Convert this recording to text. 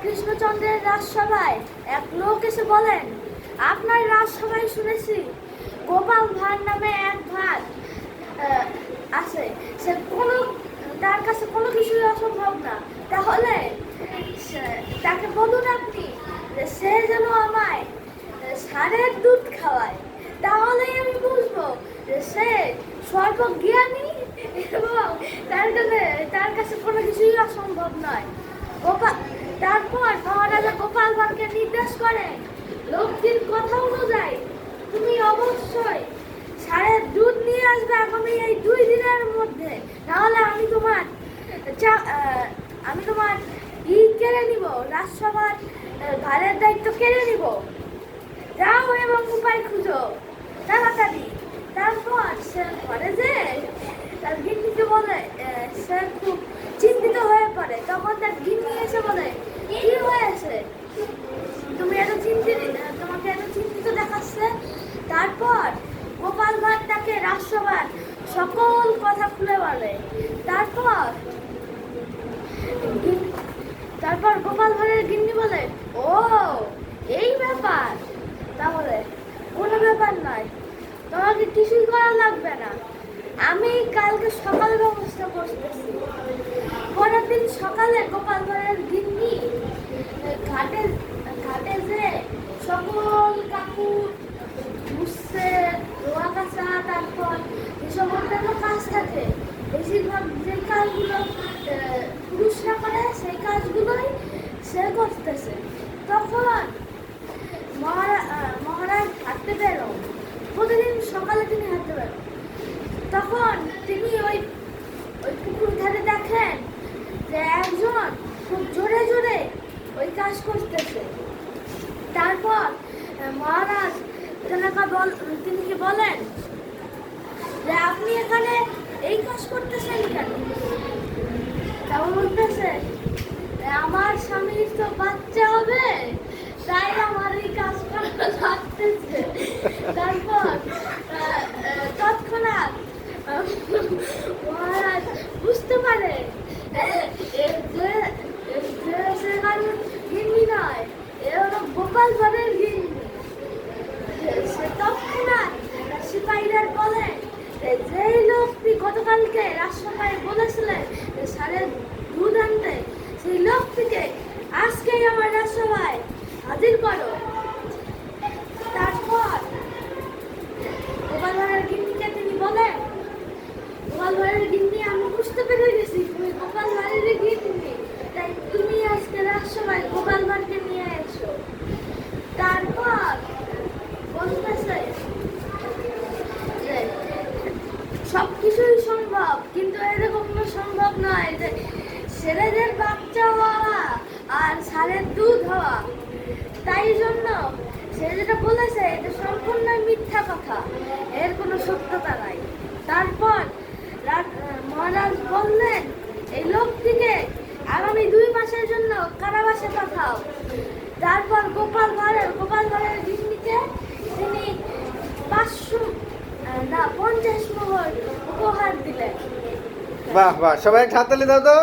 কৃষ্ণচন্দ্রের রাজসভায় এক লোক এসে বলেন, আপনার রাজসভায় শুনেছি গোপাল ভাঁড় নামে এক ভাঁড় আছে, সে তার কাছে কোনো কিছুই অসম্ভব না। তাহলে তাকে বলুন আপনি যে সে যেন আমায় ষাঁড়ের দুধ খাওয়ায়, তাহলেই আমি বুঝবো যে সে সর্বজ্ঞানী এবং তার কাছে কোনো কিছুই অসম্ভব নয়। তারপর মহারাজা গোপাল ভাঁড়কে নির্দেশ করেন, লোকটির কথা অনুযায়ী তুমি অবশ্যই ষাঁড়ের দুধ নিয়ে আসবে আগামী এই 2 দিনের মধ্যে, নাহলে আমি তোমার কেড়ে নিব, রাজসভার ভারের দায়িত্ব কেড়ে নিব। যাও এবং উপায় খুঁজো তাড়াতাড়ি। তারপর সে ঘরে যে তার গিন্নিকে বলে, সে খুব চিন্তিত হয়ে পড়ে। তখন তার গিন্নি এসে বলে, কি হয়েছে, তোমাকে এত চিন্তিত দেখাচ্ছে? তারপর গোপাল ভাঁড় তাকে রাজসভার সকল কথা খুলে বলে। তারপর গোপাল ভাঁড়ের গিন্নি বলে, ও এই ব্যাপার, তাহলে কোনো ব্যাপার নয়, তোমাকে কিছুই করা লাগবে না, আমি কালকে সকালে ব্যবস্থা করতেছি। পরের দিন সকালে গোপাল ভাঁড়ের গিন্নি ঘাটে যে সকল কাপড় মুছছে, ধোয়া কাচা, তারপর যেসব অন্যান্য কাজ থাকে, বেশিরভাগ যে কাজগুলো পুরুষরা করে সেই কাজগুলোই সে করতেছে। তখন মহারাজ হাঁটতে বেরো, প্রতিদিন সকালে তিনি হাঁটতে বেরো। তখন তিনি ওই পুকুর ধারে দেখেন যে একজন খুব জোরে জোরে ওই কাজ করতেছে। তারপর মহারাজ তিনি বলেন যে আপনি এখানে এই কাজ করতেছেন কেন? তারপর বলতেছে, আমার স্বামীর তো বাচ্চা হবে, তাই আমার এই কাজ করা লাগতেছে। তারপর তৎক্ষণাৎ মহারাজ বুঝতে পারে সে কারণ গিন্নি নয়, এ হলো গোপাল ভাঁড়ের গিন্নি। সে তৎক্ষণাৎ সিপাহীদের বলেন, যেই লোকটি গতকালকে রাজসভায় বলেছিলেন ষাঁড়ের দুধ আনতে, সেই লোকটিকে আজকেই আমার রাজসভায় হাজির করো। তারপর গোপাল ভাঁড়ের গিন্নিকে তিনি বলেন, গোপাল ভাঁড়ের গিন্নি, আমি বুঝতে পেরে গেছি তুমি গোপাল ভাঁড়ের গিন্নি, তাই তুমি আজকে রাজসভায় গোপাল ভাঁড়কে নিয়ে এসো। তারপর বলতেছে যে সবকিছুই সম্ভব, কিন্তু এরকম সম্ভব নয় যে ছেলেদের বাচ্চা হওয়া আর ষাঁড়ের দুধ হওয়া। তাই জন্য সে যেটা বলেছে এটা সম্পূর্ণ মিথ্যা কথা, এর কোনো সত্যতা নাই। তারপর মহারাজ বললেন, এই লোকটিকে আগামী 2 মাসের জন্য কারাবাসে পাঠাও। তারপর গোপাল ভাঁড়ের গিন্নিকে তিনি 50 মোহর উপহার দিলেন। বাহ বাহ, সবাই হাততালি দাও তো।